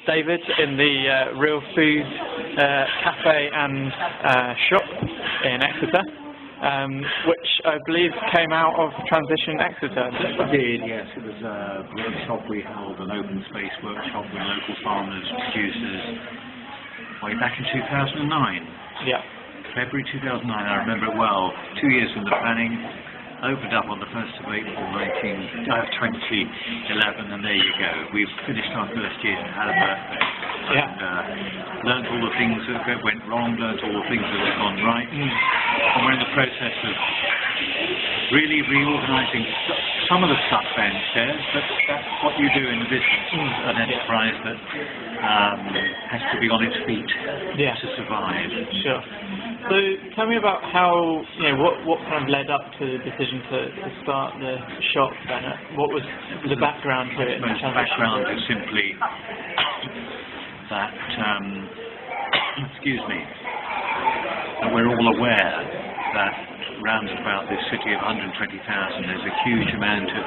David in the Real Food Cafe and Shop in Exeter, which I believe came out of Transition Exeter. It did, yes. It was a workshop we held, an open space workshop with local farmers, producers, way back in 2009. Yeah. February 2009, I remember it well. 2 years from the planning, opened up on the 1st of April 2011, and there you go. We've finished our first year, had a birthday, and learned all the things that went wrong, learned all the things that have gone right, and we're in the process of really reorganising some of the stuff downstairs, but that's what you do in business, an enterprise that has to be on its feet to survive. Sure. So tell me about how, what kind of led up to the decision to start the shop then? What was the background to it? The background is simply that, that we're all aware that round about this city of 120,000 there's a huge amount of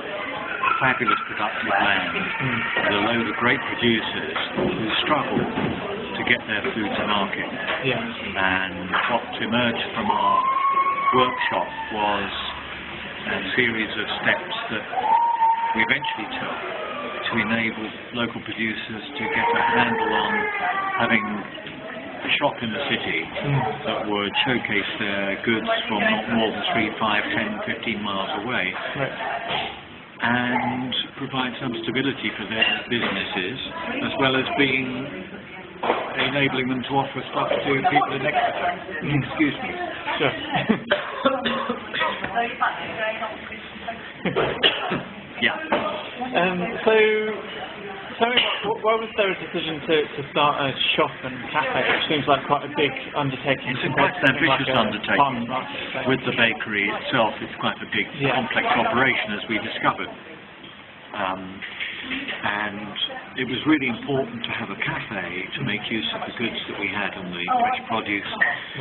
fabulous productive land with a load of great producers who struggle to get their food to market. And what emerged from our workshop was a series of steps that we eventually took to enable local producers to get a handle on having a shop in the city that would showcase their goods from not more than 3, 5, 10, 15 miles away. And provide some stability for their businesses, as well as enabling them to offer stuff to people in Exeter. Excuse me. Sure. So, tell me, why was there a decision to start a shop and cafe, which seems like quite a big undertaking? It's quite an ambitious undertaking. With the bakery itself, it's quite a big, complex operation, as we discovered. And it was really important to have a cafe to make use of the goods that we had on the fresh produce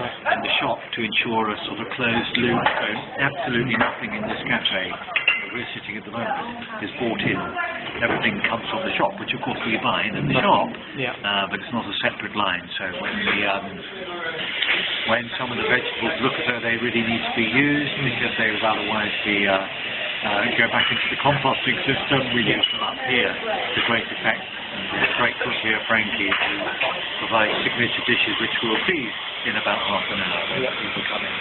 in the shop to ensure a sort of closed loop. So absolutely nothing in this cafe where we're sitting at the moment is bought in. Everything comes from the shop, which of course we buy in the shop, but it's not a separate line. So when some of the vegetables look as though they really need to be used because they would otherwise be go back into the composting system, we use them up here to great effect. And there's a great cook here, Frankie, who provides signature dishes which we'll see in about half an hour. People come in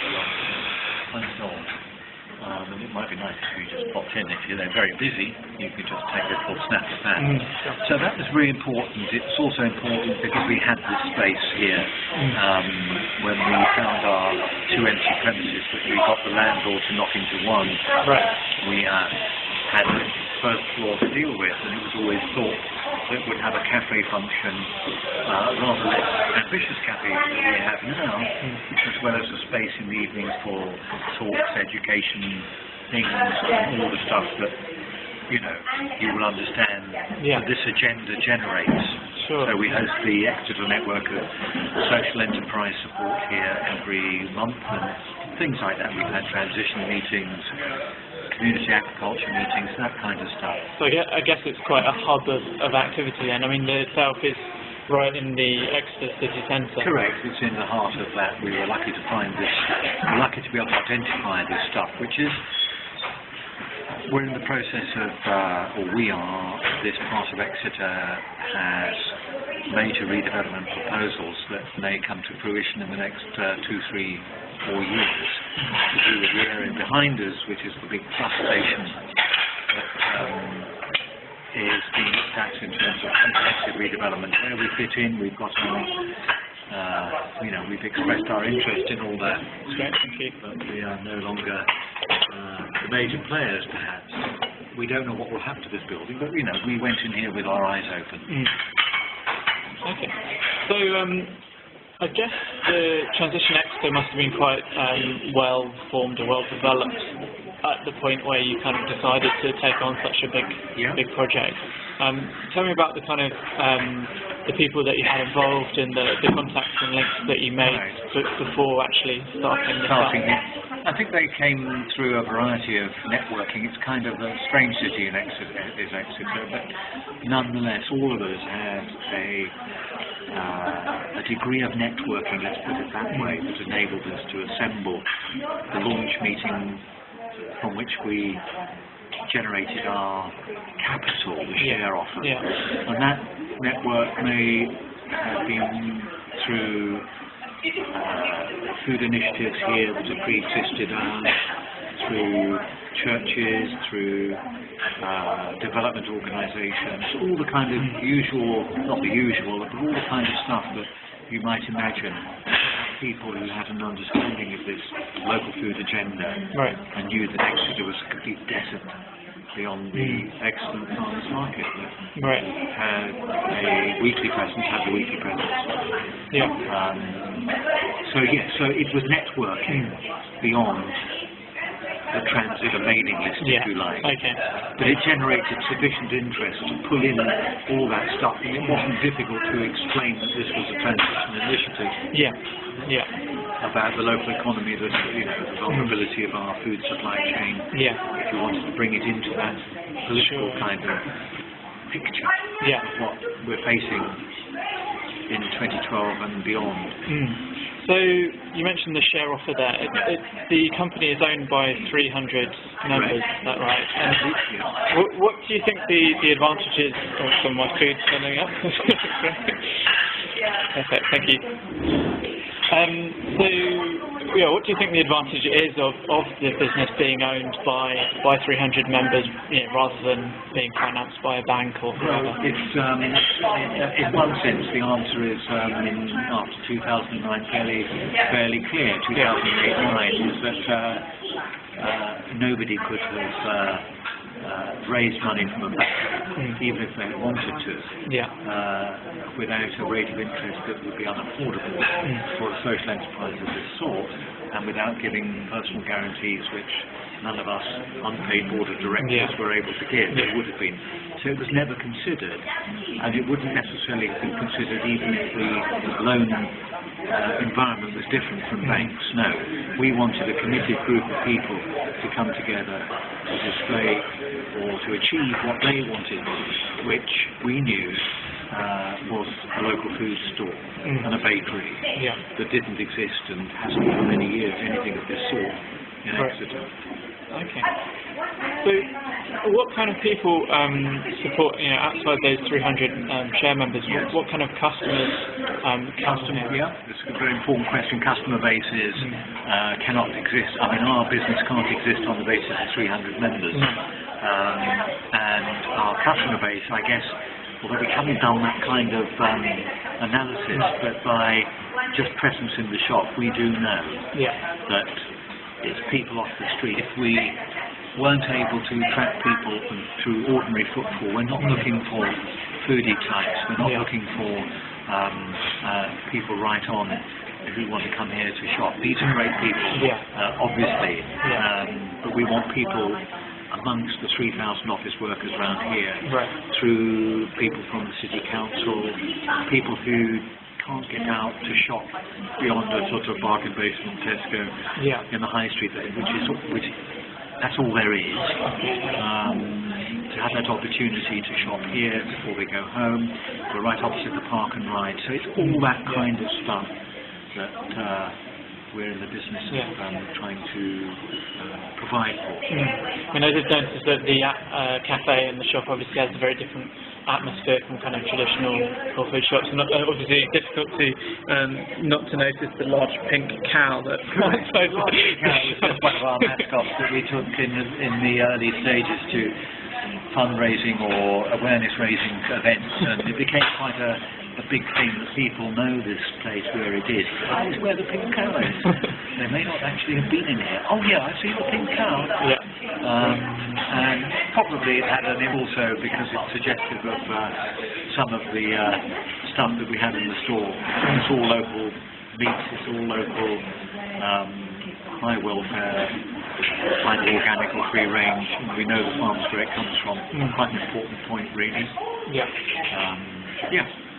and so on. And it might be nice if you just popped in. If you're very busy, you could just take a little snap of that. So that was really important. It's also important because we had this space here when we found our 2 empty premises that we got the landlord to knock into one. We had the first floor to deal with, and it was always thought that it would have a cafe function, rather less ambitious cafe that we have now, as well as a space in the evenings for talks, education, things, all the stuff that you will understand that this agenda generates. So we host the Exeter network of social enterprise support here every month and things like that. We've had transition meetings, community agriculture meetings, that kind of stuff. So I guess it's quite a hub of activity then. I mean, the itself is right in the Exeter city centre. Correct, it's in the heart of that. We were lucky to find this, we're lucky to be able to identify this stuff, which is, we're in the process of, this part of Exeter has major redevelopment proposals that may come to fruition in the next 2, 3, 4 years to do with the area behind us, which is the big bus station that is being looked at in terms of comprehensive redevelopment. Where we fit in, we've got we've expressed our interest in all that, but we are no longer the major players, perhaps. We don't know what will happen to this building, but we went in here with our eyes open. Okay. So I guess the Transition Exeter must have been quite well formed or well developed at the point where you kind of decided to take on such a big project. Tell me about the kind of the people that you had involved and the contacts and links that you made before actually starting this up? I think they came through a variety of networking. It's kind of a strange city in Exeter, but nonetheless, all of us had a degree of networking, let's put it that way, that enabled us to assemble the launch meeting from which we generated our capital, the share offer. And that network may have been through food initiatives here that have pre-existed ours, through churches, through development organisations, all the kind of usual, not the usual, but all the kind of stuff that you might imagine people who had an understanding of this local food agenda and knew that Exeter was a complete desert beyond the excellent farmers market that had a weekly presence, So it was networking beyond the transit, a mailing list, if you like. But it generated sufficient interest to pull in all that stuff, and it wasn't difficult to explain that this was a transition initiative. About the local economy, the vulnerability of our food supply chain. If you wanted to bring it into that political kind of picture of what we're facing in 2012 and beyond. So you mentioned the share offer there. The company is owned by 300 members, is that right? And what do you think the advantages of some of my food turning up? Perfect, thank you. What do you think the advantage is of the business being owned by 300 members, rather than being financed by a bank or whoever? It's in one sense the answer is after 2009 fairly clear. 2008-09 is that nobody could have raised money from a bank, even if they wanted to, without a rate of interest that would be unaffordable for a social enterprise of this sort, and without giving personal guarantees which none of us unpaid board of directors were able to give. It would have been. So it was never considered, and it wouldn't necessarily have been considered even if the loan environment was different from banks. No, we wanted a committed group of people to come together to display or to achieve what they wanted, which we knew was a local food store and a bakery that didn't exist and hasn't for many years anything of this sort in Exeter. Okay. So, what kind of people support, outside those 300 share members? What kind of customers? It's a very important question. Customer bases cannot exist. I mean, our business can't exist on the basis of 300 members. And our customer base, I guess, although we haven't done that kind of analysis, but by just presence in the shop, we do know that it's people off the street. If we weren't able to attract people through ordinary footfall, we're not looking for foodie types, we're not looking for people right on who want to come here to shop. These are great people, obviously, but we want people amongst the 3,000 office workers around here, through people from the city council, people who can't get out to shop beyond a sort of bargain basement Tesco in the high street, which that's all there is. To have that opportunity to shop here before they go home, we're right opposite the park and ride. So it's all that kind of stuff that we're in the business of trying to provide for. I know they've noticed that the cafe and the shop obviously has a very different atmosphere from kind of traditional health food shops, and obviously it's difficult to not to notice the large pink cow that one of our mascots that we took in the early stages to fundraising or awareness raising events, and it became quite a big thing that people know this place where it is. That is where the pink cow is. They may not actually have been in here. Oh yeah, I see the pink cow. And probably it had an also because it's suggestive of some of the stuff that we have in the store. It's all local meats, it's all local high welfare, either organic or free range. We know the farms where it comes from. Quite an important point, really.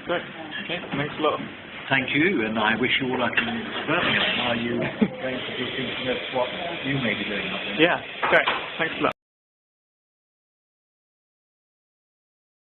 Great. Okay, thanks a lot. Thank you, and I wish you all luck in developing it. Are you going to be thinking of what you may be doing? Yeah, great. Thanks a lot.